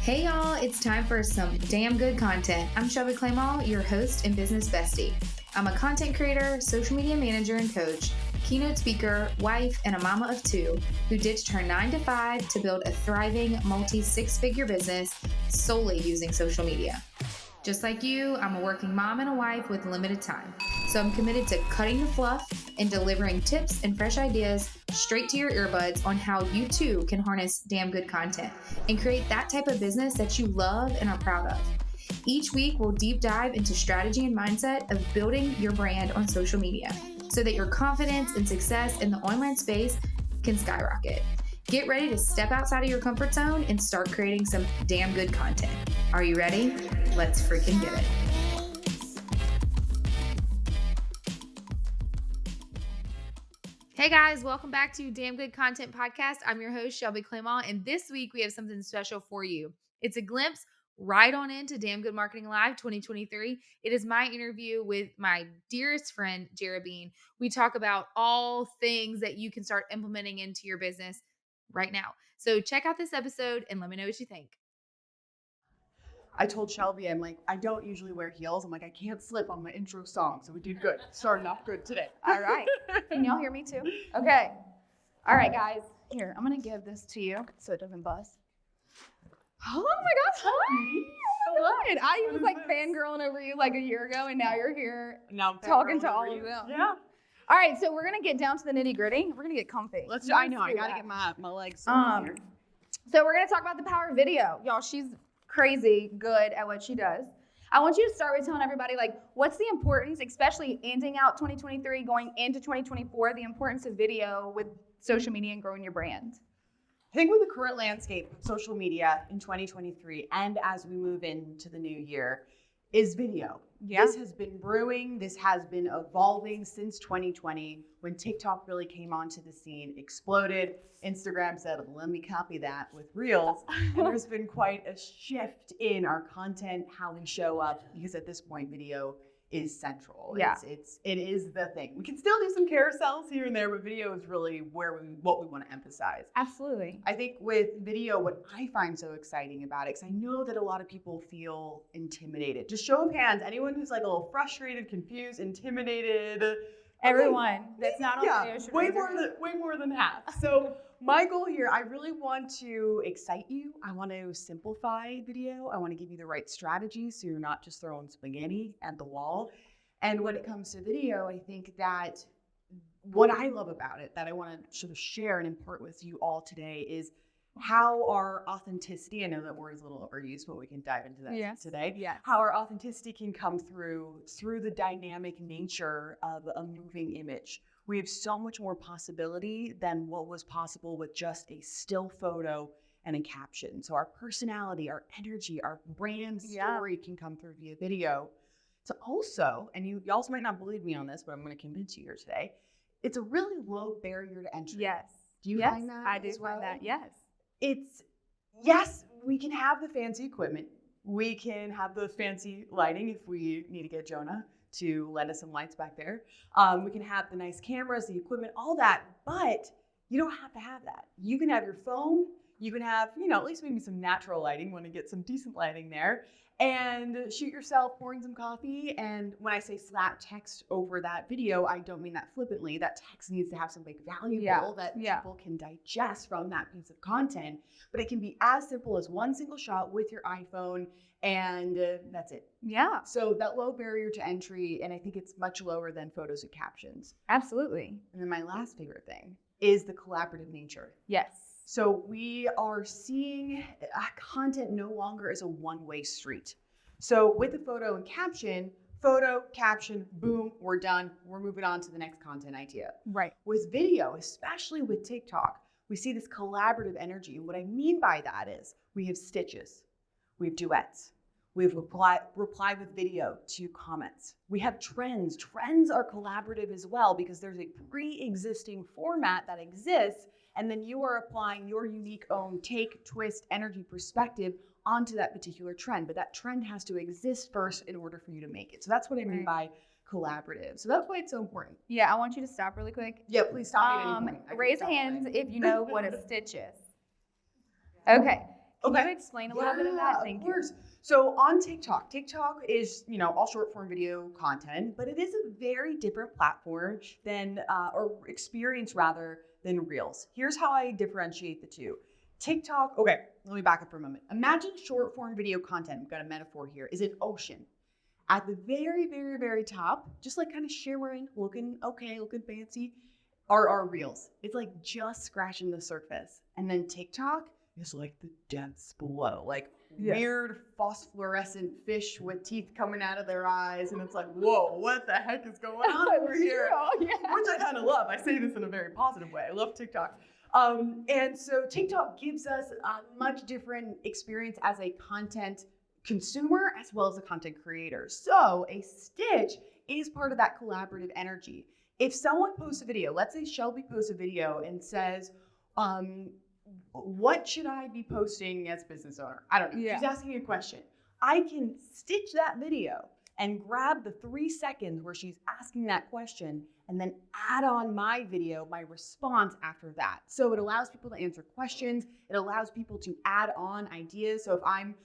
Hey y'all, it's time for some damn good content. I'm Shelby Clement, your host and business bestie. I'm a content creator, social media manager and coach, keynote speaker, wife, and a mama of two who ditched her 9-to-5 to build a thriving multi-six-figure business solely using social media. Just like you, I'm a working mom and a wife with limited time. So I'm committed to cutting the fluff and delivering tips and fresh ideas straight to your earbuds on how you too can harness damn good content and create that type of business that you love and are proud of. Each week, we'll deep dive into strategy and mindset of building your brand on social media so that your confidence and success in the online space can skyrocket. Get ready to step outside of your comfort zone and start creating some damn good content. Are you ready? Let's freaking get it. Hey guys, welcome back to Damn Good Content Podcast. I'm your host, Shelby Clement, and this week we have something special for you. It's a glimpse right on into Damn Good Marketing Live 2023. It is my interview with my dearest friend, Jera Bean. We talk about all things that you can start implementing into your business right now. So check out this episode and let me know what you think. I told Shelby, I'm like, I don't usually wear heels. I'm like, I can't slip on my intro song. So we did good. Starting off good today. All right. Can y'all hear me too? Okay. All right, guys. Here, I'm going to give this to you so it doesn't buzz. Oh my gosh. Hi. Good. I was like fangirling over you like a year ago, and now you're here talking to all of them. Yeah. All right, so we're going to get down to the nitty gritty. We're going to get comfy. I know. I got to get my legs here. So we're going to talk about the power of video. Y'all, she's crazy good at what she does. I want you to start with telling everybody, like, what's the importance, especially ending out 2023, going into 2024, the importance of video with social media and growing your brand? I think with the current landscape of social media in 2023 and as we move into the new year is video. Yeah. This has been brewing. This has been evolving since 2020 when TikTok really came onto the scene, exploded. Instagram said, let me copy that with Reels. And there's been quite a shift in our content, how we show up, because at this point, video is central. Yeah. It is the thing. We can still do some carousels here and there, but video is really what we want to emphasize. Absolutely. I think with video, what I find so exciting about it, because I know that a lot of people feel intimidated. Just show of hands, anyone who's like a little frustrated, confused, intimidated. Everyone that's not on video should way more than half. So my goal here, I really want to excite you. I want to simplify video. I want to give you the right strategies so you're not just throwing spaghetti at the wall. And when it comes to video, I think that what I love about it, that I want to sort of share and impart with you all today, is how our authenticity, I know that word is a little overused, but we can dive into that today. Yes. How our authenticity can come through the dynamic nature of a moving image. We have so much more possibility than what was possible with just a still photo and a caption. So our personality, our energy, our brand story can come through via video. So also, and you also might not believe me on this, but I'm going to convince you here today, it's a really low barrier to entry. Yes. Do you find that? I do find that, yes. Yes, we can have the fancy equipment. We can have the fancy lighting if we need to get Jonah to lend us some lights back there. We can have the nice cameras, the equipment, all that, but you don't have to have that. You can have your phone. You can have, at least maybe some natural lighting, want to get some decent lighting there, and shoot yourself pouring some coffee. And when I say slap text over that video, I don't mean that flippantly. That text needs to have something valuable that people can digest from that piece of content. But it can be as simple as one single shot with your iPhone, and that's it. Yeah. So that low barrier to entry, and I think it's much lower than photos and captions. Absolutely. And then my last favorite thing is the collaborative nature. Yes. So we are seeing content no longer as a one-way street. So with the photo, caption, boom, we're done. We're moving on to the next content idea. Right. With video, especially with TikTok, we see this collaborative energy. And what I mean by that is we have stitches, we have duets, we have reply with video to comments. We have trends. Trends are collaborative as well because there's a pre-existing format that exists, and then you are applying your unique own take, twist, energy, perspective onto that particular trend. But that trend has to exist first in order for you to make it. So that's what I mean by collaborative. So that's why it's so important. Yeah, I want you to stop really quick. Yeah, please stop me at any point. Raise hands if you know what a stitch is. Okay. Can you explain a little bit of that? Thank of you. course. So on TikTok is, all short form video content, but it is a very different platform than, or experience rather, than Reels. Here's how I differentiate the two. TikTok, okay, let me back up for a moment. Imagine short form video content, we've got a metaphor here, is an ocean. At the very, very, very top, just like kind of shimmering, looking okay, looking fancy, are our Reels. It's like just scratching the surface. And then TikTok is like the depths below, like weird phosphorescent fish with teeth coming out of their eyes. And it's like, whoa, what the heck is going on over here? Which I kind of love. I say this in a very positive way. I love TikTok. And so TikTok gives us a much different experience as a content consumer as well as a content creator. So a stitch is part of that collaborative energy. If someone posts a video, let's say Shelby posts a video and says, what should I be posting as business owner? I don't know. Yeah. She's asking a question. I can stitch that video and grab the 3 seconds where she's asking that question and then add on my video, my response after that. So it allows people to answer questions. It allows people to add on ideas. So if I'm,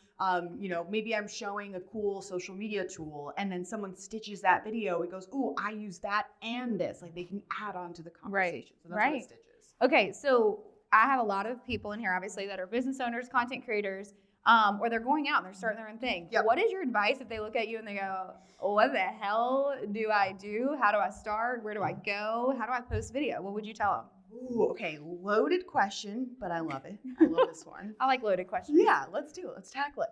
maybe I'm showing a cool social media tool and then someone stitches that video, it goes, ooh, I use that and this. Like they can add on to the conversation. So that's what a stitch is. Okay, so I have a lot of people in here, obviously, that are business owners, content creators, or they're going out and they're starting their own thing. Yep. What is your advice if they look at you and they go, what the hell do I do? How do I start? Where do I go? How do I post video? What would you tell them? Ooh, okay, loaded question, but I love it. I love this one. I like loaded questions. Yeah, let's do it. Let's tackle it.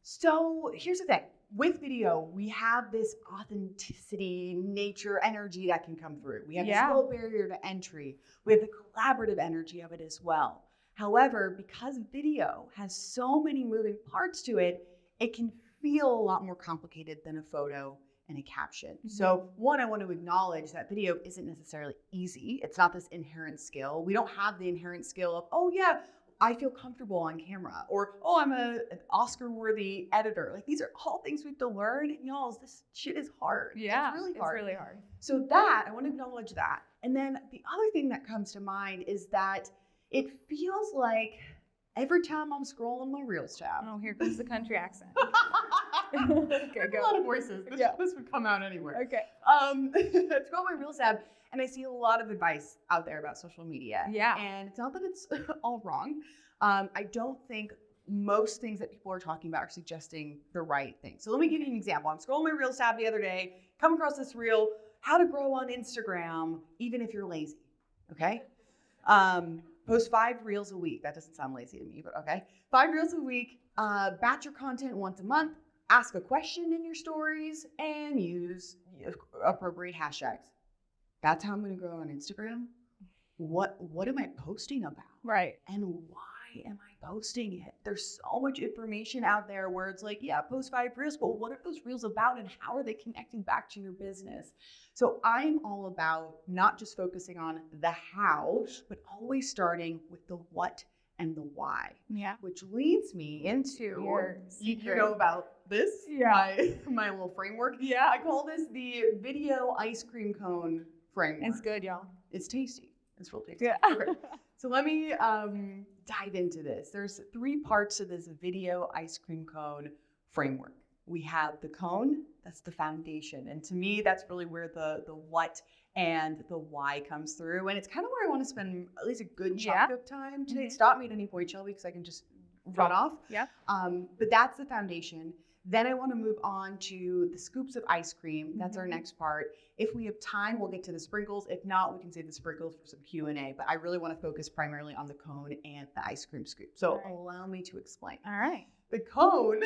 So here's the thing. With video, we have this authenticity, nature, energy that can come through. We have this low barrier to entry. We have the collaborative energy of it as well. However, because video has so many moving parts to it, it can feel a lot more complicated than a photo and a caption. Mm-hmm. So one, I want to acknowledge that video isn't necessarily easy. It's not this inherent skill. We don't have the inherent skill of, oh yeah, I feel comfortable on camera, or, oh, I'm an Oscar-worthy editor. Like these are all things we have to learn. And y'all, this shit is hard. Yeah, it's really hard. It's really hard. So that, I want to acknowledge that. And then the other thing that comes to mind is that it feels like every time I'm scrolling my Reels tab. Oh, here comes the country accent. Okay, go. A lot of voices. This would come out anywhere. Okay. I scroll my Reels tab and I see a lot of advice out there about social media. Yeah. And it's not that it's all wrong. I don't think most things that people are talking about are suggesting the right thing. So let me give you an example. I'm scrolling my Reels tab the other day, come across this reel, how to grow on Instagram, even if you're lazy. Okay. Post 5 reels a week. That doesn't sound lazy to me, but okay. 5 reels a week, batch your content once a month, ask a question in your stories, and use appropriate hashtags. That's how I'm going to grow on Instagram. What am I posting about? Right. And why am I posting it? There's so much information out there where it's like, yeah, post 5 reels, but what are those reels about and how are they connecting back to your business? So I'm all about not just focusing on the how, but always starting with the what and the why. Yeah. Which leads me into your secret. You know about this? Yeah. My little framework. Yeah. I call this the video ice cream cone framework. It's good, y'all. It's tasty. It's real tasty. Yeah. Okay. So let me dive into this. There's 3 parts to this video ice cream cone framework. We have the cone, that's the foundation. And to me, that's really where the what and the why comes through. And it's kind of where I want to spend at least a good chunk of time today. Mm-hmm. Stop me at any point, Shelby, because I can just run off. Yeah. But that's the foundation. Then I want to move on to the scoops of ice cream. That's our next part. If we have time, we'll get to the sprinkles. If not, we can save the sprinkles for some Q&A. But I really want to focus primarily on the cone and the ice cream scoop. So allow me to explain. All right. The cone,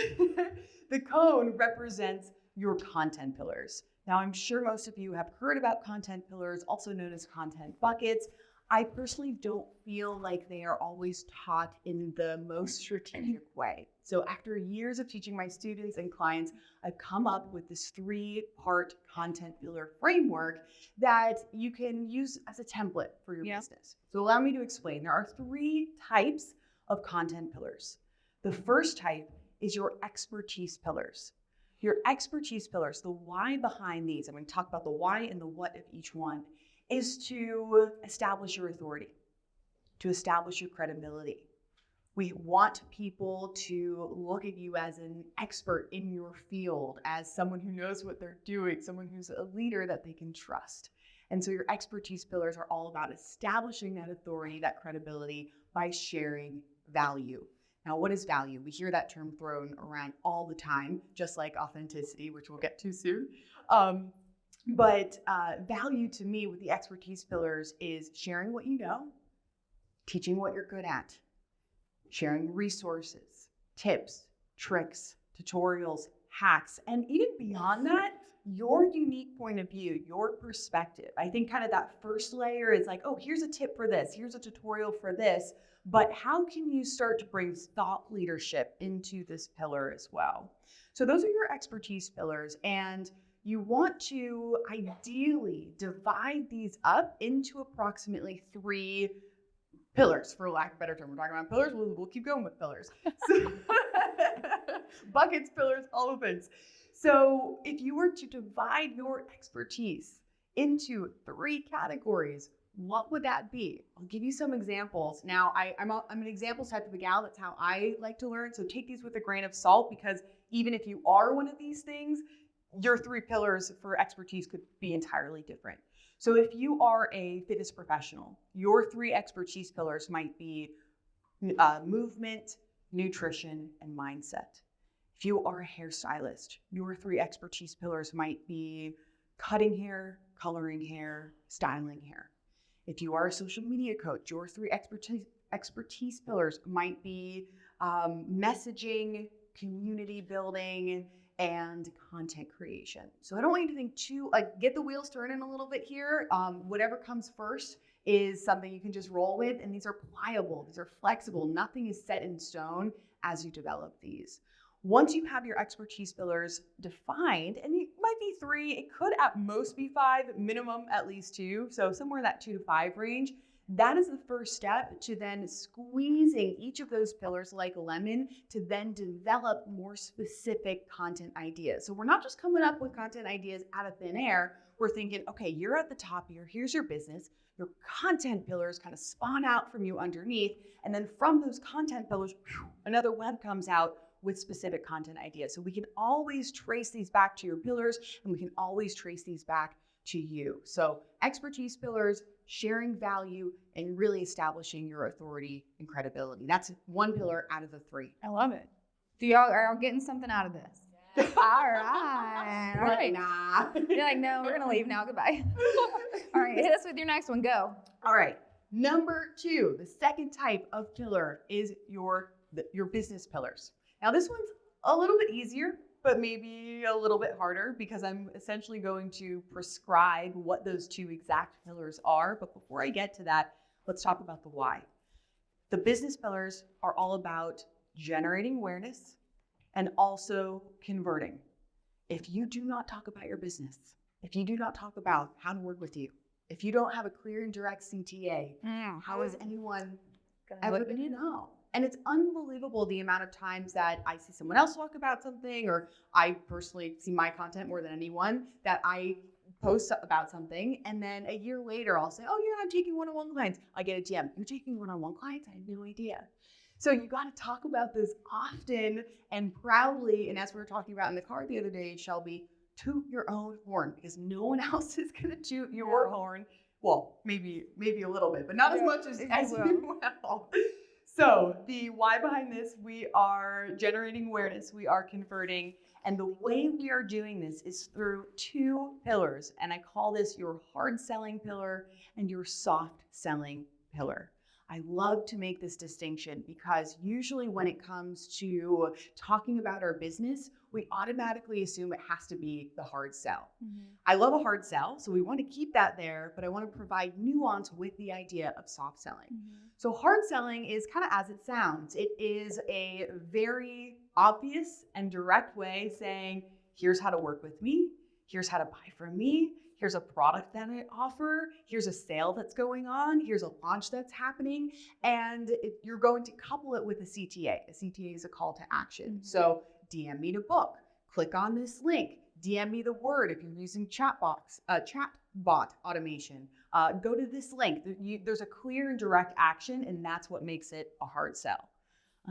the cone represents your content pillars. Now, I'm sure most of you have heard about content pillars, also known as content buckets. I personally don't feel like they are always taught in the most strategic way. So after years of teaching my students and clients, I've come up with this 3-part content pillar framework that you can use as a template for your business. So allow me to explain. There are 3 types of content pillars. The first type is your expertise pillars. Your expertise pillars, the why behind these, I'm going to talk about the why and the what of each one, is to establish your authority, to establish your credibility. We want people to look at you as an expert in your field, as someone who knows what they're doing, someone who's a leader that they can trust. And so your expertise pillars are all about establishing that authority, that credibility by sharing value. Now, what is value? We hear that term thrown around all the time, just like authenticity, which we'll get to soon. But value to me with the expertise pillars is sharing what you know, teaching what you're good at, sharing resources, tips, tricks, tutorials, hacks, and even beyond that, your unique point of view, your perspective. I think kind of that first layer is like, oh, here's a tip for this, here's a tutorial for this, but how can you start to bring thought leadership into this pillar as well? So those are your expertise pillars, and you want to ideally divide these up into approximately 3 pillars, for lack of a better term. We're talking about pillars, we'll keep going with pillars. So, buckets, pillars, all the things. So if you were to divide your expertise into 3 categories, what would that be? I'll give you some examples. Now, I'm an examples type of a gal. That's how I like to learn. So take these with a grain of salt, because even if you are one of these things, your 3 pillars for expertise could be entirely different. So if you are a fitness professional, your 3 expertise pillars might be movement, nutrition, and mindset. If you are a hairstylist, your 3 expertise pillars might be cutting hair, coloring hair, styling hair. If you are a social media coach, your 3 expertise pillars might be messaging, community building, and content creation. So I don't want you to think get the wheels turning a little bit here. Whatever comes first is something you can just roll with, and these are pliable, these are flexible. Nothing is set in stone as you develop these. Once you have your expertise pillars defined, and it might be 3, it could at most be 5, minimum at least 2, so somewhere in that 2 to 5 range, that is the first step to then squeezing each of those pillars like a lemon to then develop more specific content ideas. So we're not just coming up with content ideas out of thin air. We're thinking, okay, you're at the top here, here's your business, your content pillars kind of spawn out from you underneath, and then from those content pillars, another web comes out with specific content ideas. So we can always trace these back to your pillars, and we can always trace these back to you. So expertise pillars, sharing value, and really establishing your authority and credibility. That's 1 pillar out of the 3. I love it. Are y'all getting something out of this? Yeah. All right. All right. Nah. You're like, no, we're gonna leave now. Goodbye. All right, hit us with your next one. Go. All right. Number 2, the second type of pillar is your business pillars. Now this one's a little bit easier, but maybe a little bit harder, because I'm essentially going to prescribe what those 2 exact pillars are. But before I get to that, let's talk about the why. The business pillars are all about generating awareness and also converting. If you do not talk about your business, if you do not talk about how to work with you, if you don't have a clear and direct CTA, how is anyone ever going to know? And it's unbelievable the amount of times that I see someone else talk about something, or I personally see my content more than anyone, that I post about something, and then a year later I'll say, oh yeah, I'm taking one-on-one clients. I get a DM, you're taking one-on-one clients? I had no idea. So you got to talk about this often and proudly. And as we were talking about in the car the other day, Shelby, toot your own horn, because no one else is going to toot your horn. Well, maybe a little bit, but not as much as you will. So the why behind this, we are generating awareness, we are converting, and the way we are doing this is through 2 pillars, and I call this your hard selling pillar and your soft selling pillar. I love to make this distinction, because usually when it comes to talking about our business, we automatically assume it has to be the hard sell. Mm-hmm. I love a hard sell, so we want to keep that there, but I want to provide nuance with the idea of soft selling. Mm-hmm. So hard selling is kind of as it sounds. It is a very obvious and direct way saying, here's how to work with me, here's how to buy from me, here's a product that I offer, here's a sale that's going on, here's a launch that's happening, and you're going to couple it with a CTA. A CTA is a call to action. Mm-hmm. So DM me to book, click on this link, DM me the word if you're using chatbot automation. Go to this link. There's a clear and direct action, and that's what makes it a hard sell.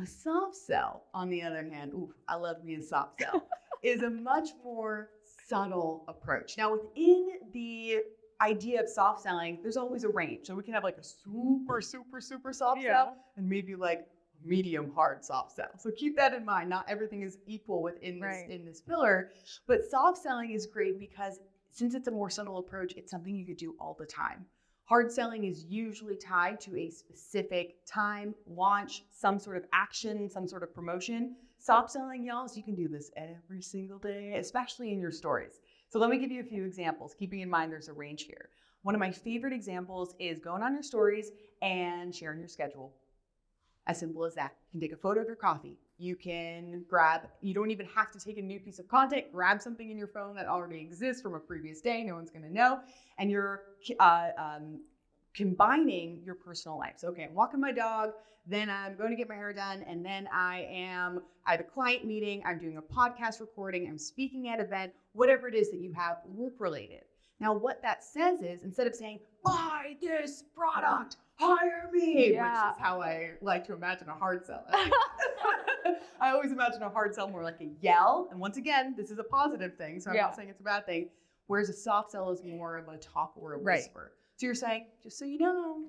A soft sell, on the other hand, ooh, I love me a soft sell, is a much more subtle approach. Now, within the idea of soft selling, there's always a range. So we can have like a super, super, super soft sell and maybe like medium hard soft sell. So keep that in mind. Not everything is equal within this, in this pillar, but soft selling is great because since it's a more subtle approach, it's something you could do all the time. Hard selling is usually tied to a specific time, launch, some sort of action, some sort of promotion. Soft selling, y'all, so you can do this every single day, especially in your stories. So let me give you a few examples, keeping in mind there's a range here. One of my favorite examples is going on your stories and sharing your schedule. As simple as that. You can take a photo of your coffee. You can you don't even have to take a new piece of content, grab something in your phone that already exists from a previous day, no one's gonna know, and you're combining your personal life. So, okay, I'm walking my dog, then I'm going to get my hair done, and then I have a client meeting, I'm doing a podcast recording, I'm speaking at an event, whatever it is that you have work-related. Now, what that says is, instead of saying, buy this product, hire me, which is how I like to imagine a hard sell. I always imagine a hard sell more like a yell. And once again, this is a positive thing, so I'm not saying it's a bad thing. Whereas a soft sell is more of a talk or a whisper. So you're saying, just so you know,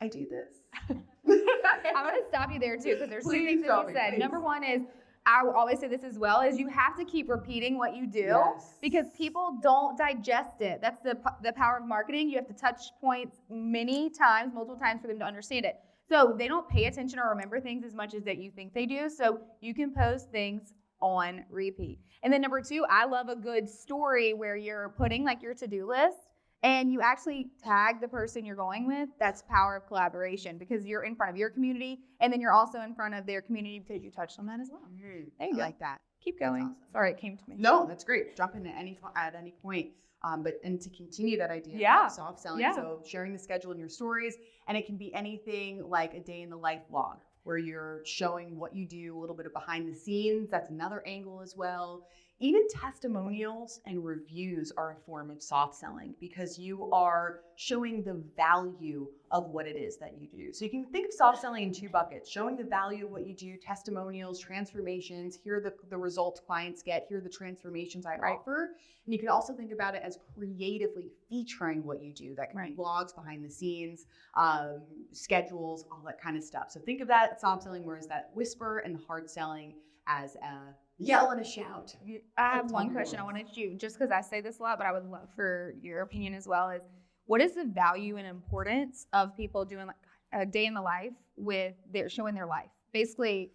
I do this. I'm going to stop you there too, because there's two things that you said. Number one is, I will always say this as well, is you have to keep repeating what you do because people don't digest it. That's the power of marketing. You have to touch points many times, multiple times for them to understand it. So they don't pay attention or remember things as much as that you think they do. So you can post things on repeat. And then number two, I love a good story where you're putting like your to-do list and you actually tag the person you're going with. That's power of collaboration because you're in front of your community and then you're also in front of their community because you touched on that as well. Mm-hmm. There you go. I like that. Keep going. Awesome. Sorry, it came to me. No, that's great. Jump in at any point. And to continue that idea of soft selling, so sharing the schedule in your stories, and it can be anything like a day in the life vlog where you're showing what you do, a little bit of behind the scenes. That's another angle as well. Even testimonials and reviews are a form of soft selling because you are showing the value of what it is that you do. So you can think of soft selling in two buckets, showing the value of what you do, testimonials, transformations, here are the results clients get, here are the transformations I offer. And you can also think about it as creatively featuring what you do. That can be vlogs, behind the scenes, schedules, all that kind of stuff. So think of that soft selling, whereas that whisper and the hard selling as a yell and a shout. I have one question I wanted you, just because I say this a lot, but I would love for your opinion as well, is what is the value and importance of people doing like a day in the life with showing their life? Basically,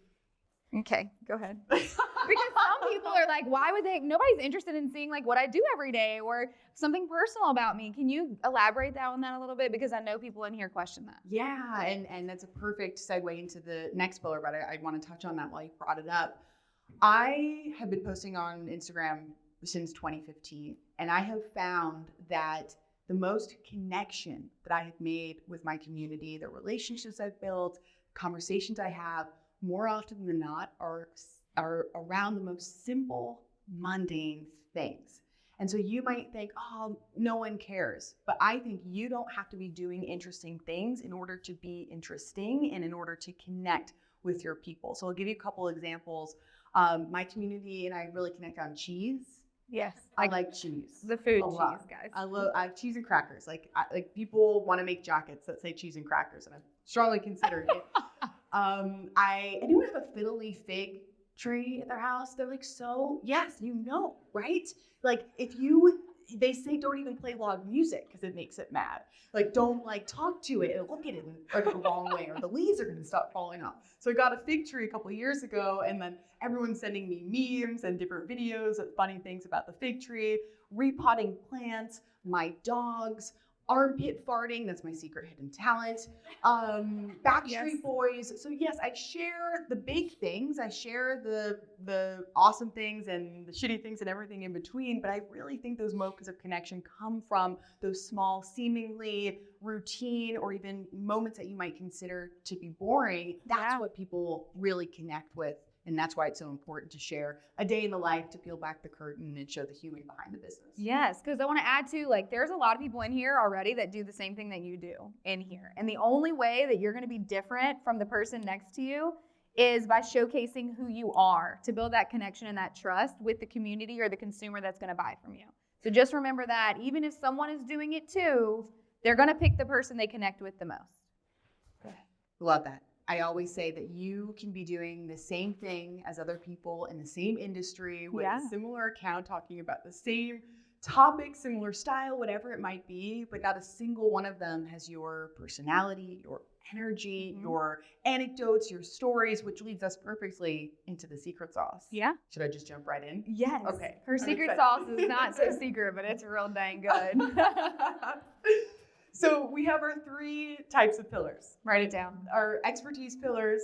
okay, go ahead. Because some people are like, why would nobody's interested in seeing like what I do every day or something personal about me. Can you elaborate on that a little bit? Because I know people in here question that. Yeah, and that's a perfect segue into the next pillar, but I want to touch on that while you brought it up. I have been posting on Instagram since 2015, and I have found that the most connection that I have made with my community, the relationships I've built, conversations I have, more often than not are around the most simple, mundane things. And so you might think, oh, no one cares. But I think you don't have to be doing interesting things in order to be interesting and in order to connect with your people. So I'll give you a couple examples. My community and I really connect on cheese. Yes. I like cheese. The food cheese, guys. I have cheese and crackers. Like people want to make jackets that say cheese and crackers, and I've strongly considered it. Anyone have a fiddly fig tree at their house? They're like, so yes, right? Like they say don't even play loud music because it makes it mad. Like don't talk to it and look at it in the wrong way or the leaves are going to stop falling off. So I got a fig tree a couple of years ago, and then everyone's sending me memes and different videos of funny things about the fig tree, repotting plants, my dogs, armpit farting, that's my secret hidden talent, Backstreet Boys. So yes, I share the big things, I share the awesome things and the shitty things and everything in between, but I really think those moments of connection come from those small, seemingly routine or even moments that you might consider to be boring. That's what people really connect with. And that's why it's so important to share a day in the life, to peel back the curtain and show the human behind the business. Yes, because I want to add to, there's a lot of people in here already that do the same thing that you do in here. And the only way that you're going to be different from the person next to you is by showcasing who you are to build that connection and that trust with the community or the consumer that's going to buy from you. So just remember that even if someone is doing it too, they're going to pick the person they connect with the most. Love that. I always say that you can be doing the same thing as other people in the same industry with a similar account, talking about the same topic, similar style, whatever it might be, but not a single one of them has your personality, your energy, your anecdotes, your stories, which leads us perfectly into the secret sauce. Yeah. Should I just jump right in? Yes. Okay. Her secret sauce is not so secret, but it's real dang good. So we have our 3 types of pillars. Write it down. Our expertise pillars,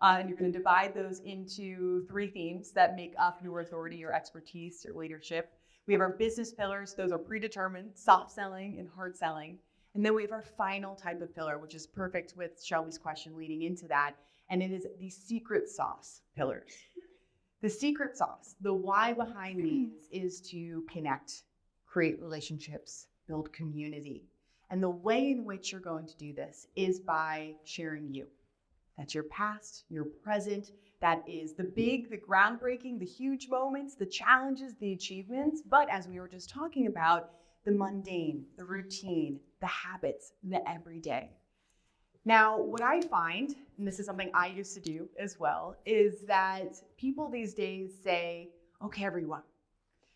and you're going to divide those into 3 themes that make up your authority, your expertise, your leadership. We have our business pillars. Those are predetermined, soft selling and hard selling. And then we have our final type of pillar, which is perfect with Shelby's question leading into that. And it is the secret sauce pillars. The secret sauce, the why behind these is to connect, create relationships, build community. And the way in which you're going to do this is by sharing you. That's your past, your present. That is the big, the groundbreaking, the huge moments, the challenges, the achievements. But as we were just talking about, the mundane, the routine, the habits, the everyday. Now, what I find, and this is something I used to do as well, is that people these days say, okay, everyone,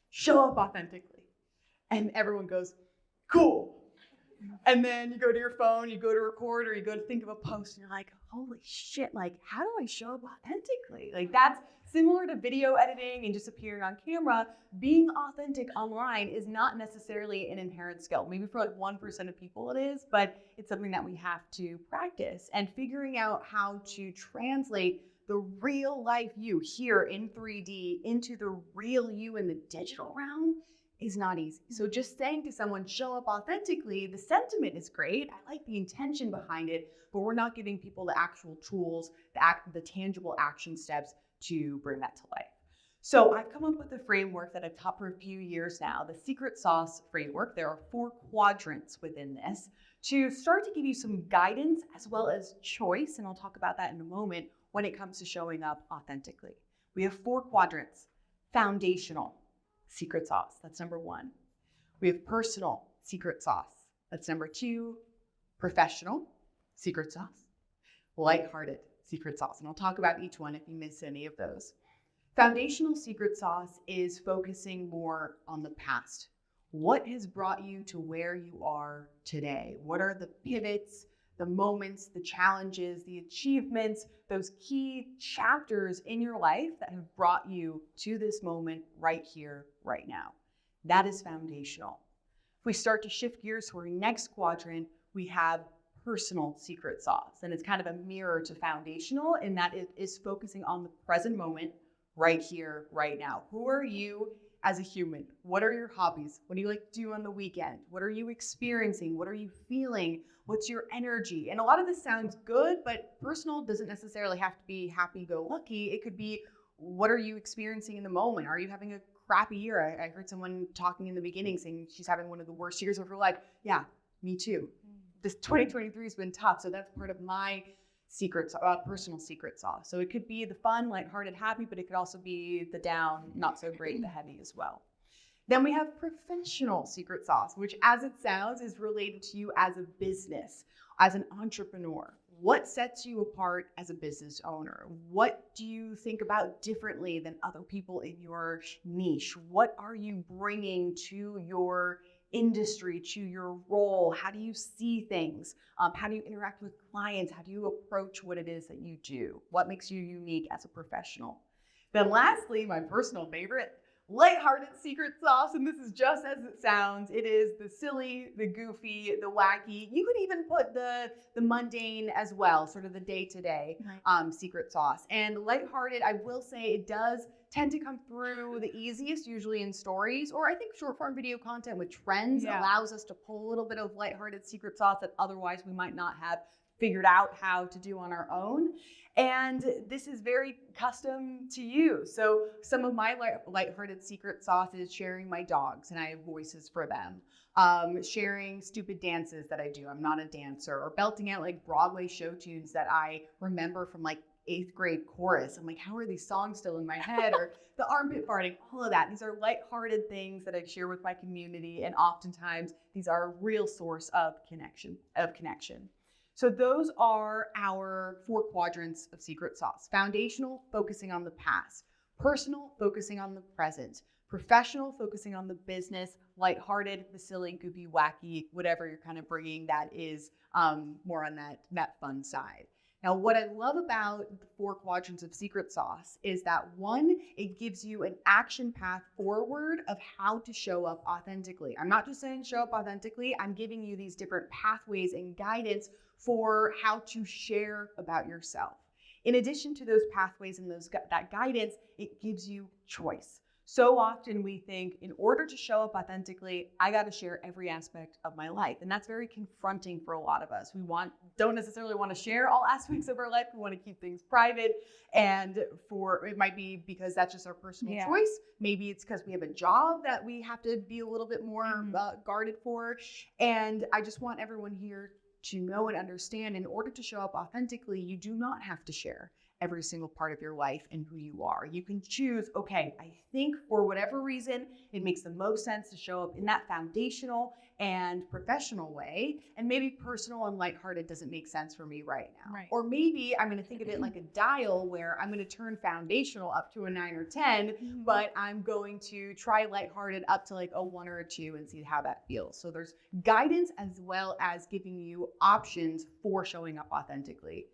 show up authentically. And everyone goes, cool. And then you go to your phone, you go to record, or you go to think of a post, and you're like, holy shit, like, how do I show up authentically? Like, that's similar to video editing and just appearing on camera. Being authentic online is not necessarily an inherent skill. Maybe for like 1% of people it is, but it's something that we have to practice. And figuring out how to translate the real life you here in 3D into the real you in the digital realm is not easy. So just saying to someone, show up authentically, the sentiment is great. I like the intention behind it, but we're not giving people the actual tools, the tangible action steps to bring that to life. So I've come up with a framework that I've taught for a few years now, the secret sauce framework. There are 4 quadrants within this to start to give you some guidance as well as choice. And I'll talk about that in a moment when it comes to showing up authentically. We have 4 quadrants. Foundational, secret sauce. That's number 1. We have personal, secret sauce. That's number 2. Professional, secret sauce. Lighthearted, secret sauce. And I'll talk about each one if you miss any of those. Foundational secret sauce is focusing more on the past. What has brought you to where you are today? What are the pivots, the moments, the challenges, the achievements, those key chapters in your life that have brought you to this moment right here, right now? That is foundational. If we start to shift gears to our next quadrant, we have personal secret sauce. And it's kind of a mirror to foundational in that it is focusing on the present moment, right here, right now. Who are you as a human? What are your hobbies? What do you like to do on the weekend? What are you experiencing? What are you feeling? What's your energy? And a lot of this sounds good, but personal doesn't necessarily have to be happy-go-lucky. It could be, what are you experiencing in the moment? Are you having a crappy year? I heard someone talking in the beginning saying she's having one of the worst years of her life. Yeah, me too. This 2023 has been tough, so that's part of my personal secret sauce. So it could be the fun, lighthearted, happy, but it could also be the down, not so great, the heavy as well. Then we have professional secret sauce, which as it sounds is related to you as a business, as an entrepreneur. What sets you apart as a business owner? What do you think about differently than other people in your niche? What are you bringing to your industry, to your role? How do you see things? How do you interact with clients? How do you approach what it is that you do? What makes you unique as a professional? Then lastly, my personal favorite, lighthearted secret sauce, and this is just as it sounds. It is the silly, the goofy, the wacky. You could even put the mundane as well, sort of the day-to-day secret sauce. And lighthearted, I will say it does tend to come through the easiest, usually in stories, or I think short-form video content with trends allows us to pull a little bit of lighthearted secret sauce that otherwise we might not have figured out how to do on our own. And this is very custom to you. So some of my lighthearted secret sauce is sharing my dogs, and I have voices for them. Sharing stupid dances that I do. I'm not a dancer. Or belting out like Broadway show tunes that I remember from like 8th grade chorus. I'm like, how are these songs still in my head? Or the armpit farting, all of that. These are lighthearted things that I share with my community. And oftentimes these are a real source of connection. So those are our 4 quadrants of secret sauce. Foundational, focusing on the past. Personal, focusing on the present. Professional, focusing on the business. Lighthearted, the silly, goofy, wacky, whatever you're kind of bringing that is more on that fun side. Now, what I love about the 4 quadrants of secret sauce is that 1, it gives you an action path forward of how to show up authentically. I'm not just saying show up authentically. I'm giving you these different pathways and guidance for how to share about yourself. In addition to those pathways and that guidance, it gives you choice. So often we think in order to show up authentically, I got to share every aspect of my life. And that's very confronting for a lot of us. We don't necessarily want to share all aspects of our life. We want to keep things private. And it might be because that's just our personal choice. Maybe it's because we have a job that we have to be a little bit more guarded for. And I just want everyone here to know and understand, in order to show up authentically, you do not have to share every single part of your life and who you are. You can choose, okay, I think for whatever reason, it makes the most sense to show up in that foundational and professional way, and maybe personal and lighthearted doesn't make sense for me right now. Right. Or maybe I'm going to think of it like a dial where I'm going to turn foundational up to a 9 or 10, but I'm going to try lighthearted up to like a 1 or a 2 and see how that feels. So there's guidance as well as giving you options for showing up authentically.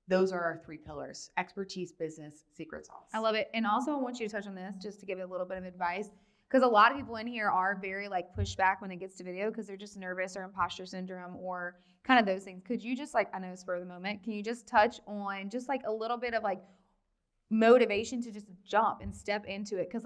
Those are our 3 pillars: expertise, business, secret sauce. I love it. And also I want you to touch on this just to give it a little bit of advice, because a lot of people in here are very like pushed back when it gets to video because they're just nervous or imposter syndrome or kind of those things. Could you just I know it's for the moment, can you just touch on just like a little bit of like motivation to just jump and step into it? Because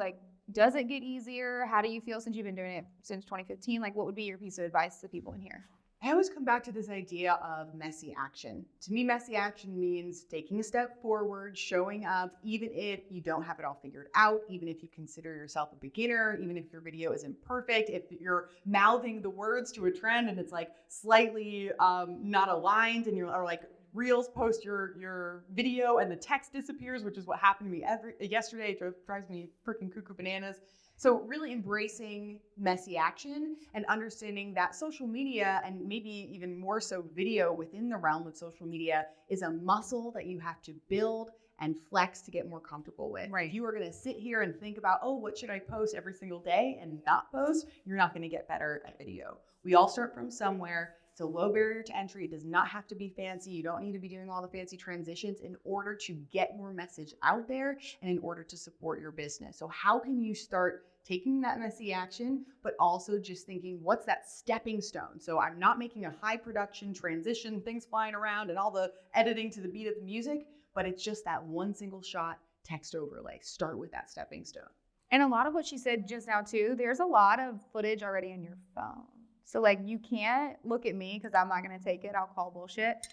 does it get easier? How do you feel since you've been doing it since 2015? What would be your piece of advice to people in here? I always come back to this idea of messy action. To me, messy action means taking a step forward, showing up, even if you don't have it all figured out, even if you consider yourself a beginner, even if your video isn't perfect, if you're mouthing the words to a trend and it's slightly not aligned, and you're Reels post your video and the text disappears, which is what happened to me yesterday. It drives me freaking cuckoo bananas. So really embracing messy action and understanding that social media, and maybe even more so video within the realm of social media, is a muscle that you have to build and flex to get more comfortable with. Right. If you are going to sit here and think about, what should I post every single day and not post, you're not going to get better at video. We all start from somewhere. It's a low barrier to entry. It does not have to be fancy. You don't need to be doing all the fancy transitions in order to get your message out there and in order to support your business. So how can you start taking that messy action, but also just thinking, what's that stepping stone? So I'm not making a high production transition, things flying around and all the editing to the beat of the music, but it's just that one single shot text overlay. Start with that stepping stone. And a lot of what she said just now too, there's a lot of footage already on your phone. So you can't look at me because I'm not going to take it. I'll call bullshit.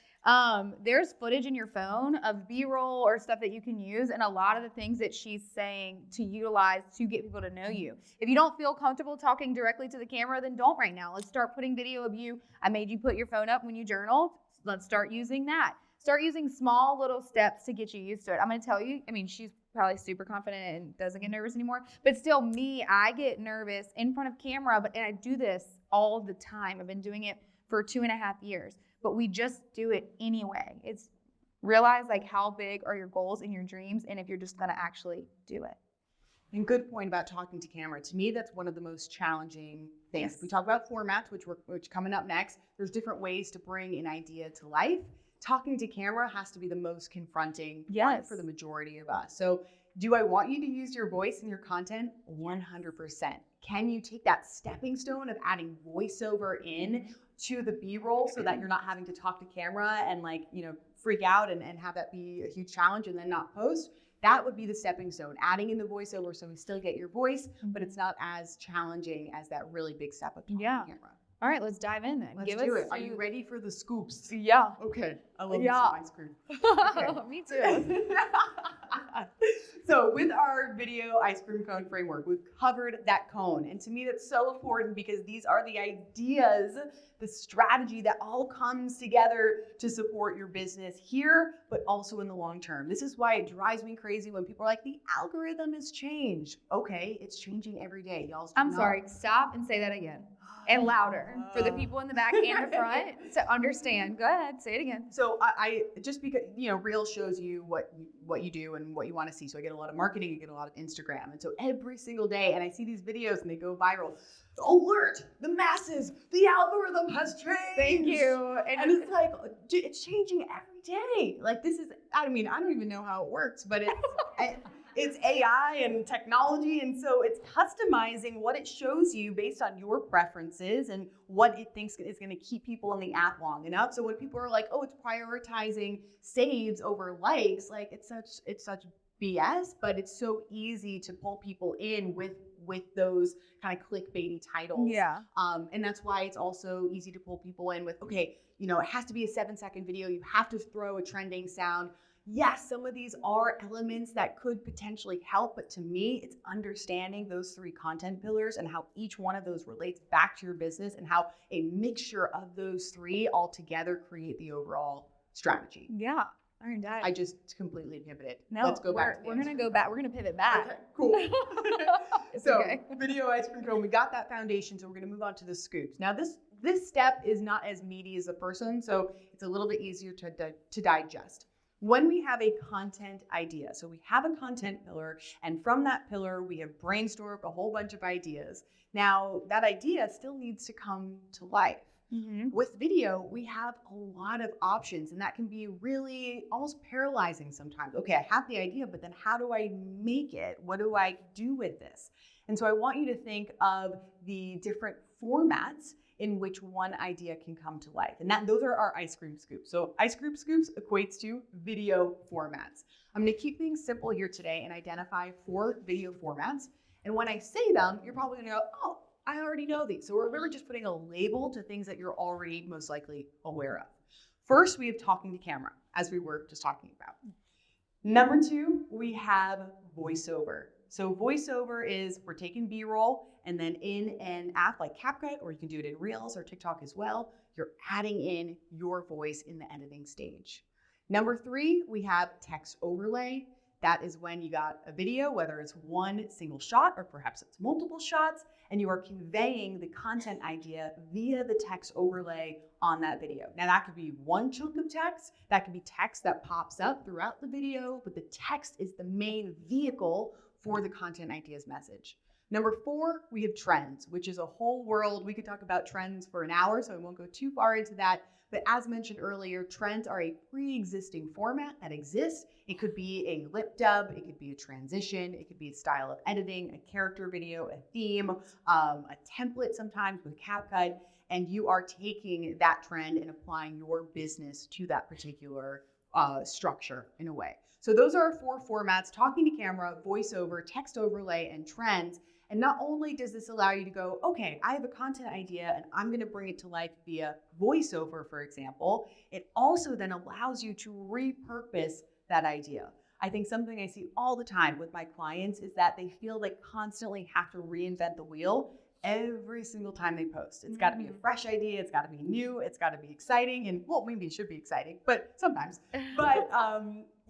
There's footage in your phone of B-roll or stuff that you can use, and a lot of the things that she's saying to utilize to get people to know you. If you don't feel comfortable talking directly to the camera, then don't right now. Let's start putting video of you. I made you put your phone up when you journal. Let's start using that. Start using small little steps to get you used to it. I'm going to tell you, she's probably super confident and doesn't get nervous anymore, but still me, I get nervous in front of camera, and I do this all the time. I've been doing it for 2.5 years, but we just do it anyway. It's realize how big are your goals and your dreams, and if you're just going to actually do it. And good point about talking to camera. To me, that's one of the most challenging things. Yes. We talk about formats, which coming up next. There's different ways to bring an idea to life. Talking to camera has to be the most confronting one for the majority of us. So do I want you to use your voice in your content? 100%. Can you take that stepping stone of adding voiceover in to the B-roll so that you're not having to talk to camera and freak out and have that be a huge challenge and then not post? That would be the stepping stone, adding in the voiceover so we still get your voice, but it's not as challenging as that really big step of talking to camera. All right, let's dive in then. Let's do it. Are you ready for the scoops? Yeah. Okay. I love Yeah. some ice cream. Me too. So with our video ice cream cone framework, we've covered that cone. And to me, that's so important because these are the ideas, the strategy that all comes together to support your business here, but also in the long term. This is why it drives me crazy when people are like, the algorithm has changed. Okay, it's changing every day. Y'all. I'm sorry. Stop and say that again. And louder for the people in the back and the front to understand. Go ahead, say it again. So I just because Reel shows you what you do and what you want to see. So I get a lot of marketing, I get a lot of Instagram, and so every single day, and I see these videos and they go viral. Alert! The masses! The algorithm has changed. Thank you. And it's like, dude, it's changing every day. Like this is, I don't even know how it works, but it's. It's AI and technology, and so it's customizing what it shows you based on your preferences and what it thinks is going to keep people in the app long enough. So when people are like, "Oh, it's prioritizing saves over likes," like it's such BS, but it's so easy to pull people in with those kind of clickbaity titles. Yeah. And that's why it's also easy to pull people in with, okay, it has to be a 7-second video. You have to throw a trending sound. Yes, some of these are elements that could potentially help, but to me, it's understanding those 3 content pillars and how each one of those relates back to your business and how a mixture of those 3 all together create the overall strategy. Yeah. I just completely pivoted. No, let's go back. We're going to go back. We're going to pivot back. Okay, cool. So okay. Video ice cream cone, we got that foundation, so we're going to move on to the scoops. Now this step is not as meaty as the first one, so it's a little bit easier to digest. When we have a content idea, so we have a content pillar, and from that pillar, we have brainstormed a whole bunch of ideas. Now, that idea still needs to come to life. Mm-hmm. With video, we have a lot of options, and that can be really almost paralyzing sometimes. Okay, I have the idea, but then how do I make it? What do I do with this? And so I want you to think of the different formats in which one idea can come to life. And those are our ice cream scoops. So ice cream scoops equates to video formats. I'm gonna keep things simple here today and identify 4 video formats. And when I say them, you're probably gonna go, oh, I already know these. So we're really just putting a label to things that you're already most likely aware of. First, we have talking to camera, as we were just talking about. Number 2, we have voiceover. So voiceover is we're taking B-roll and then in an app like CapCut, or you can do it in Reels or TikTok as well, you're adding in your voice in the editing stage. Number 3, we have text overlay. That is when you got a video, whether it's one single shot or perhaps it's multiple shots, and you are conveying the content idea via the text overlay on that video. Now that could be one chunk of text, that could be text that pops up throughout the video, but the text is the main vehicle for the content ideas message. Number 4, we have trends, which is a whole world. We could talk about trends for an hour, so I won't go too far into that. But as mentioned earlier, trends are a pre-existing format that exists. It could be a lip dub, it could be a transition, it could be a style of editing, a character video, a theme, a template sometimes with CapCut, and you are taking that trend and applying your business to that particular structure in a way. So those are our 4 formats: talking to camera, voiceover, text overlay, and trends. And not only does this allow you to go, okay, I have a content idea and I'm gonna bring it to life via voiceover, for example, it also then allows you to repurpose that idea. I think something I see all the time with my clients is that they feel they constantly have to reinvent the wheel every single time they post. It's gotta be a fresh idea, it's gotta be new, it's gotta be exciting, and well, maybe it should be exciting, but sometimes. But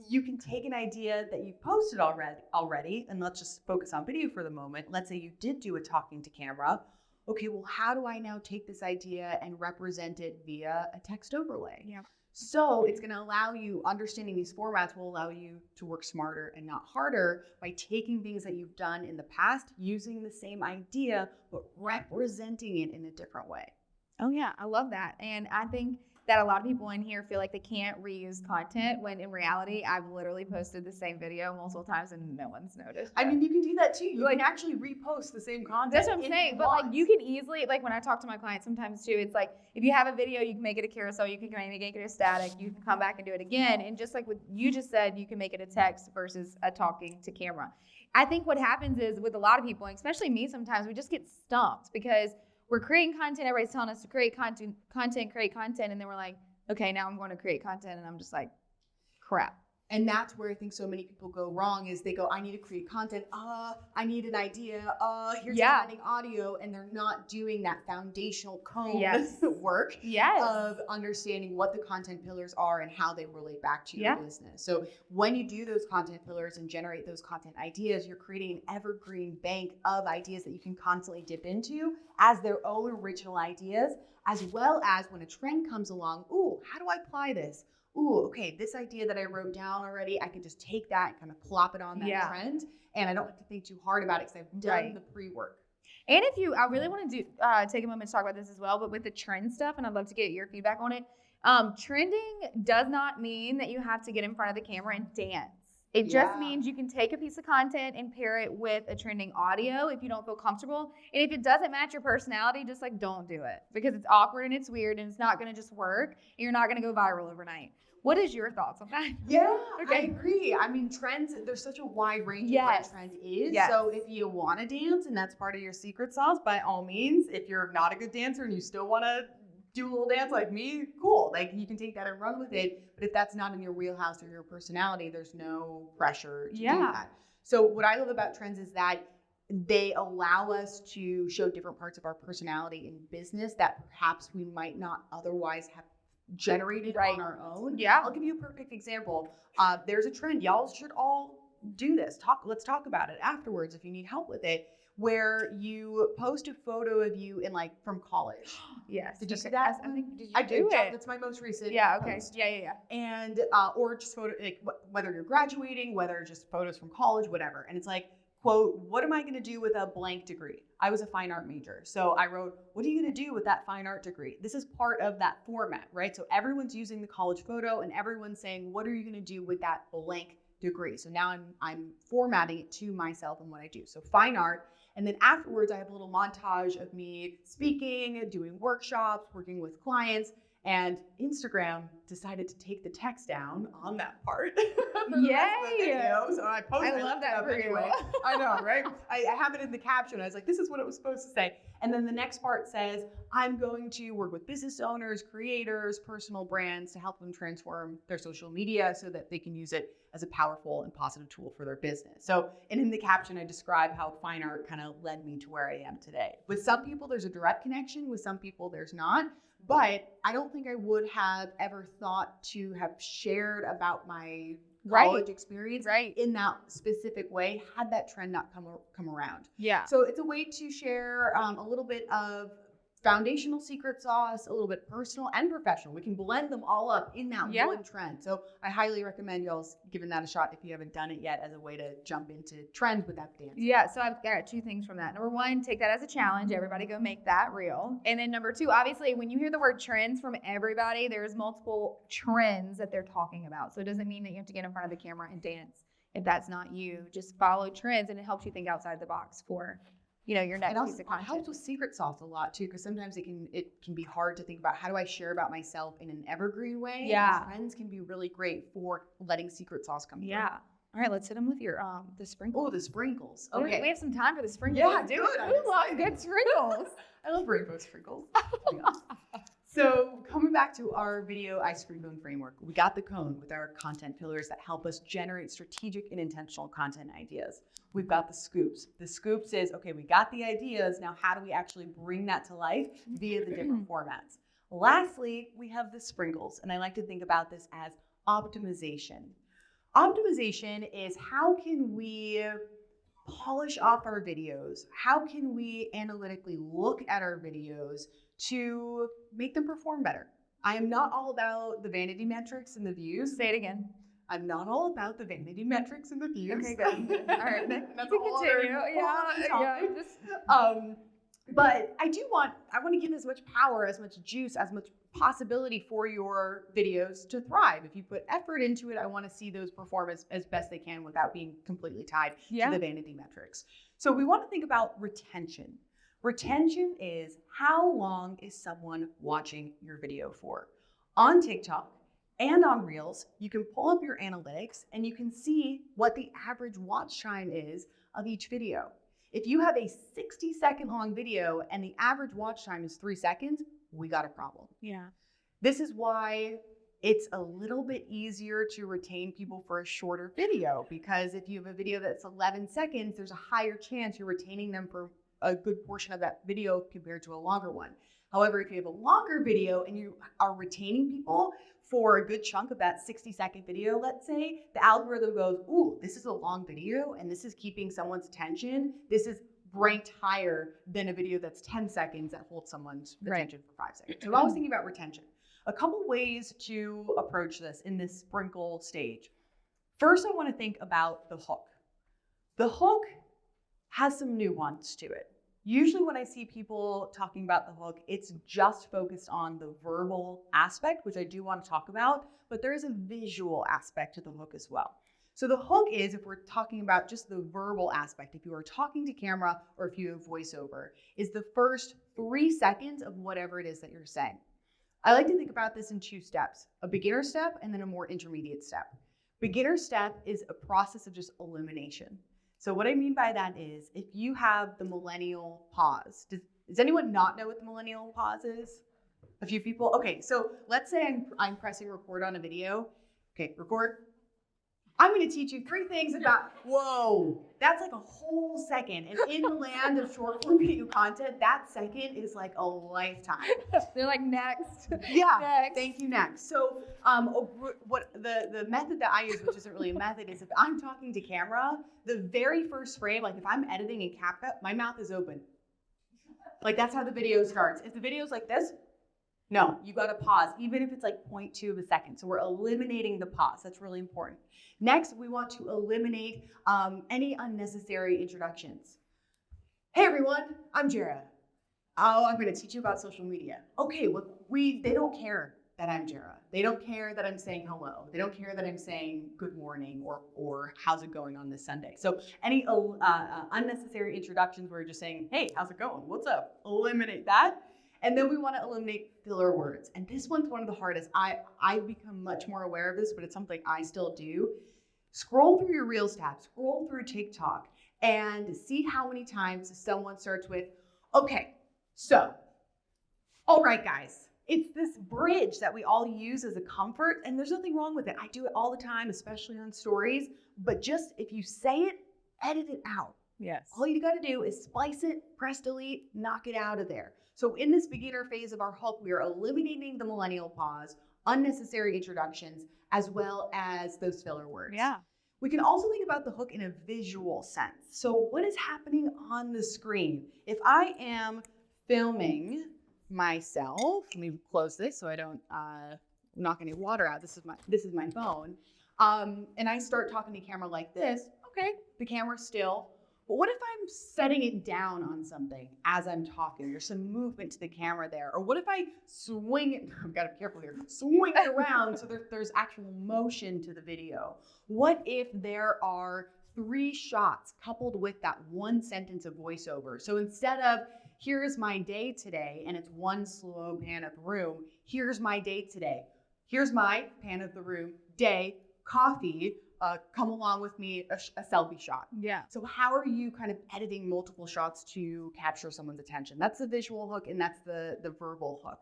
you can take an idea that you posted already, and let's just focus on video for the moment. Let's say you did do a talking to camera. Okay, well, how do I now take this idea and represent it via a text overlay? Yeah. So it's gonna allow you, understanding these formats will allow you to work smarter and not harder by taking things that you've done in the past, using the same idea, but representing it in a different way. Oh yeah, I love that. And I think that a lot of people in here feel like they can't reuse content when in reality, I've literally posted the same video multiple times and no one's noticed. I mean, you can do that too. You can actually repost the same content. That's what I'm saying. But like you can easily, like when I talk to my clients sometimes too, it's like if you have a video, you can make it a carousel, you can make it a static, you can come back and do it again. And just like what you just said, you can make it a text versus a talking to camera. I think what happens is with a lot of people, and especially me sometimes, we just get stumped because we're creating content. Everybody's telling us to create content. And then we're like, okay, now I'm going to create content. And I'm just like, crap. And that's where I think so many people go wrong is they go, I need to create content. I need an idea. Here's editing audio. And they're not doing that foundational cone work of understanding what the content pillars are and how they relate back to your business. So when you do those content pillars and generate those content ideas, you're creating an evergreen bank of ideas that you can constantly dip into as their own original ideas, as well as when a trend comes along, ooh, how do I apply this? Ooh, okay, this idea that I wrote down already, I can just take that and kind of plop it on that trend. And I don't have to think too hard about it because I've done the pre-work. And I really want to take a moment to talk about this as well, but with the trend stuff, and I'd love to get your feedback on it. Trending does not mean that you have to get in front of the camera and dance. It just means you can take a piece of content and pair it with a trending audio if you don't feel comfortable. And if it doesn't match your personality, just like don't do it because it's awkward and it's weird and it's not going to just work. And you're not going to go viral overnight. What is your thoughts on that? Yeah, I agree. I mean, trends, there's such a wide range of what a trend is. So if you want to dance and that's part of your secret sauce, by all means, if you're not a good dancer and you still want to do a little dance like me, cool. Like you can take that and run with it. But if that's not in your wheelhouse or your personality, there's no pressure to do that. So what I love about trends is that they allow us to show different parts of our personality in business that perhaps we might not otherwise have generated on our own. I'll give you a perfect example. There's a trend. Y'all should all do this. Let's talk about it afterwards if you need help with it, where you post a photo of you in from college. Did you see that? I think I do it. That's my most recent post. And or just photo, whether you're graduating, whether just photos from college, whatever. And it's like, quote, what am I going to do with a blank degree? I was a fine art major. So I wrote, what are you going to do with that fine art degree? This is part of that format, right? So everyone's using the college photo and everyone's saying, what are you going to do with that blank degree? So now I'm formatting it to myself and what I do. So fine art. And then afterwards, I have a little montage of me speaking, doing workshops, working with clients. And Instagram decided to take the text down on that part. Yay! So I posted it. I love that for you. I know, right? I have it in the caption. I was like, this is what it was supposed to say. And then the next part says, I'm going to work with business owners, creators, personal brands to help them transform their social media so that they can use it as a powerful and positive tool for their business. So, and in the caption, I describe how fine art kind of led me to where I am today. With some people, there's a direct connection. With some people, there's not. But I don't think I would have ever thought to have shared about my college experience in that specific way had that trend not come around. So it's a way to share a little bit of foundational secret sauce, a little bit personal and professional. We can blend them all up in that one trend. So I highly recommend y'all giving that a shot if you haven't done it yet as a way to jump into trends without dancing. So I've got 2 things from that. Number 1, take that as a challenge. Everybody go make that real. And then number 2, obviously, when you hear the word trends from everybody, there's multiple trends that they're talking about. So it doesn't mean that you have to get in front of the camera and dance if that's not you. Just follow trends and it helps you think outside the box for your next piece of content. It helps with secret sauce a lot too, because sometimes it can be hard to think about how do I share about myself in an evergreen way. And trends can be really great for letting secret sauce come through. All right, let's hit them with your the sprinkles. Oh, the sprinkles. Okay, we have some time for the sprinkles. Who loves good sprinkles? I love rainbow sprinkles. So coming back to our video ice cream cone framework, we got the cone with our content pillars that help us generate strategic and intentional content ideas. We've got the scoops. The scoops is, okay, we got the ideas. Now, how do we actually bring that to life via the different formats? Lastly, we have the sprinkles. And I like to think about this as optimization. Optimization is how can we polish off our videos? How can we analytically look at our videos to make them perform better? I am not all about the vanity metrics and the views. Say it again. I'm not all about the vanity metrics and the views. Okay, good. All right, that's continue. But I want to give as much power, as much juice, as much possibility for your videos to thrive. If you put effort into it, I want to see those perform as best they can without being completely tied to the vanity metrics. So we want to think about retention. Retention is how long is someone watching your video for? On TikTok and on Reels, you can pull up your analytics and you can see what the average watch time is of each video. If you have a 60-second long video and the average watch time is 3 seconds, we got a problem. Yeah. This is why it's a little bit easier to retain people for a shorter video, because if you have a video that's 11 seconds, there's a higher chance you're retaining them for a good portion of that video compared to a longer one. However, if you have a longer video and you are retaining people for a good chunk of that 60-second video, let's say, the algorithm goes, ooh, this is a long video and this is keeping someone's attention. This is ranked higher than a video that's 10 seconds that holds someone's attention for 5 seconds. So I'm always thinking about retention. A couple ways to approach this in this sprinkle stage. First, I want to think about the hook. The hook has some nuance to it. Usually when I see people talking about the hook, it's just focused on the verbal aspect, which I do want to talk about, but there is a visual aspect to the hook as well. So the hook is, if we're talking about just the verbal aspect, if you are talking to camera or if you have voiceover, is the first 3 seconds of whatever it is that you're saying. I like to think about this in 2 steps, a beginner step and then a more intermediate step. Beginner step is a process of just elimination. So what I mean by that is, if you have the millennial pause, does anyone not know what the millennial pause is? A few people? Okay, so let's say I'm pressing record on a video. Okay, record. I'm going to teach you 3 things about, whoa, that's like a whole second. And in the land of short form video content, that second is like a lifetime. They're like, next. Yeah, next. Thank you, next. So what the method that I use, which isn't really a method, is if I'm talking to camera, the very first frame, like if I'm editing in CapCut, my mouth is open. Like that's how the video starts. If the video's like this, no, you got to pause, even if it's like 0.2 of a second. So we're eliminating the pause. That's really important. Next, we want to eliminate any unnecessary introductions. Hey everyone, I'm Jera. Oh, I'm going to teach you about social media. Okay, well, they don't care that I'm Jera. They don't care that I'm saying hello. They don't care that I'm saying good morning or how's it going on this Sunday. So any unnecessary introductions where you're just saying, hey, how's it going? What's up? Eliminate that. And then we want to eliminate filler words. And this one's one of the hardest. I've become much more aware of this, but it's something I still do. Scroll through your Reels tab, scroll through TikTok, and see how many times someone starts with, okay, so, all right, guys, it's this bridge that we all use as a comfort, and there's nothing wrong with it. I do it all the time, especially on stories, but just if you say it, edit it out. Yes. All you got to do is splice it, press delete, knock it out of there. So in this beginner phase of our hook, we are eliminating the millennial pause, unnecessary introductions, as well as those filler words. Yeah. We can also think about the hook in a visual sense. So what is happening on the screen? If I am filming myself, let me close this so I don't knock any water out. This is my phone. And I start talking to camera like this. Okay, the camera's still. But what if I'm setting it down on something as I'm talking? There's some movement to the camera there. Or what if I swing it, I've got to be careful here, swing it around so there's actual motion to the video? What if there are 3 shots coupled with that 1 sentence of voiceover? So instead of, here's my day today, and it's 1 slow pan of the room, here's my day today. Here's my pan of the room, day, coffee, come along with me, a selfie shot. Yeah. So how are you kind of editing multiple shots to capture someone's attention? That's the visual hook, and that's the verbal hook.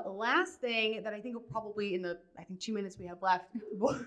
Last thing that I think will probably in the 2 minutes we have left,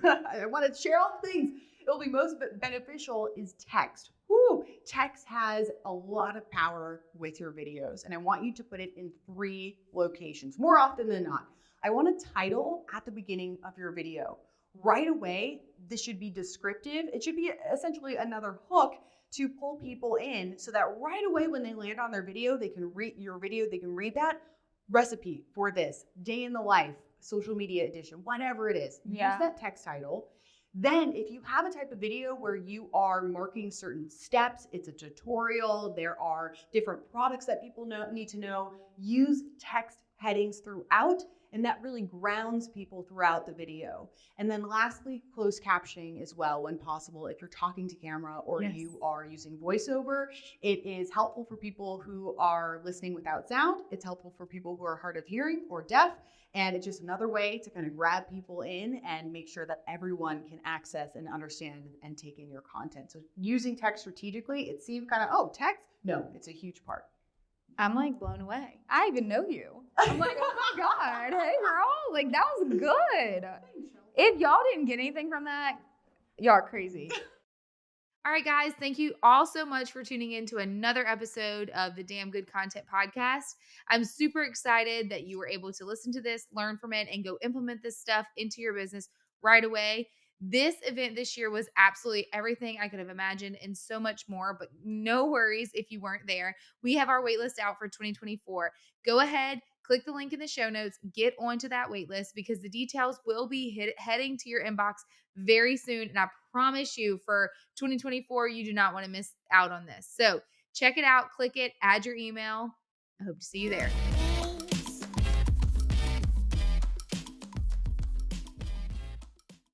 I want to share all the things. It'll be most beneficial is text. Woo! Text has a lot of power with your videos, and I want you to put it in 3 locations, more often than not. I want a title at the beginning of your video. Right away, this should be descriptive. It should be essentially another hook to pull people in so that right away when they land on their video, they can read your video, they can read that recipe for this, day in the life, social media edition, whatever it is. Yeah. Use that text title. Then if you have a type of video where you are marking certain steps, it's a tutorial, there are different products that people need to know, use text headings throughout And that really grounds people throughout the video. And then lastly, closed captioning as well when possible. If you're talking to camera or you are using voiceover, it is helpful for people who are listening without sound. It's helpful for people who are hard of hearing or deaf. And it's just another way to kind of grab people in and make sure that everyone can access and understand and take in your content. So using text strategically, it seems kind of, oh, text? No, it's a huge part. I'm like blown away. I even know you. I'm like, oh my God, hey girl, like that was good. If y'all didn't get anything from that, y'all are crazy. All right, guys, thank you all so much for tuning in to another episode of the Damn Good Content Podcast. I'm super excited that you were able to listen to this, learn from it, and go implement this stuff into your business right away. This event this year was absolutely everything I could have imagined and so much more, but no worries if you weren't there. We have our waitlist out for 2024. Go ahead, click the link in the show notes, get onto that waitlist because the details will be heading to your inbox very soon. And I promise you for 2024, you do not want to miss out on this. So check it out, click it, add your email. I hope to see you there.